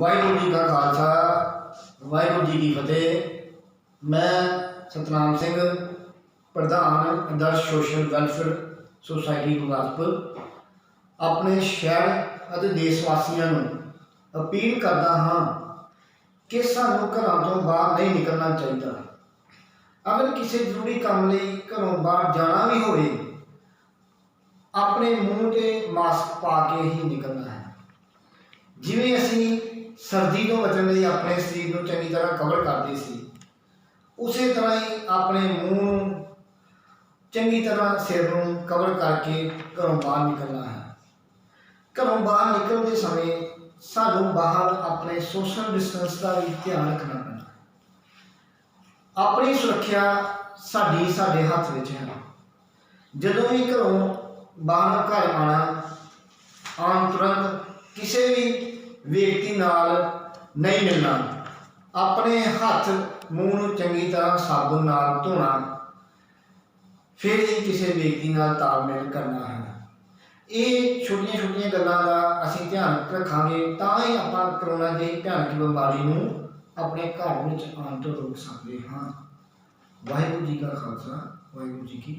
वाहिगुरू जी का खालसा वाहिगुरू जी की फतेह। मैं सतनाम सिंह प्रधान आदर्श सोशल वैलफेयर सोसाइटी गुरदासपुर अपने शहर ਅਤੇ देश वासियों अपील करता हाँ कि सानू घरों तो बाहर नहीं निकलना चाहिए। अगर किसी जरूरी काम लिए घरों बाहर जाना भी होए अपने मूँह से मास्क पा के ही निकलना है। जिवें असीं सर्दी तो बचने लिए अपने शरीर को चंगी तरह कवर करते सी उस तरह ही अपने मूँह चंगी तरह सिर को कवर करके घरों बाहर निकलना है। घरों बाहर निकलते समय सानू बाहर अपने सोशल डिस्टेंस का भी ध्यान रखना पैना। अपनी सुरक्षा साडी साडे हथ विच है। जदों भी घरों बाहर घर आना आम तुरंत किसी भी व्यक्ति नाल नहीं मिलना, अपने हाथ मूँह चंगी तरह साबुन नाल धोना, फिर ही किसी व्यक्ति नाल तालमेल करना है। ये छोटिया छोटिया गल्लां दा असीं ध्यान रखांगे तां ही आपां करोना की भयानक बीमारी नूं अपने घर विच आउण तों रोक सकते हाँ। वाहिगुरू जी का खालसा वाहिगुरू जी की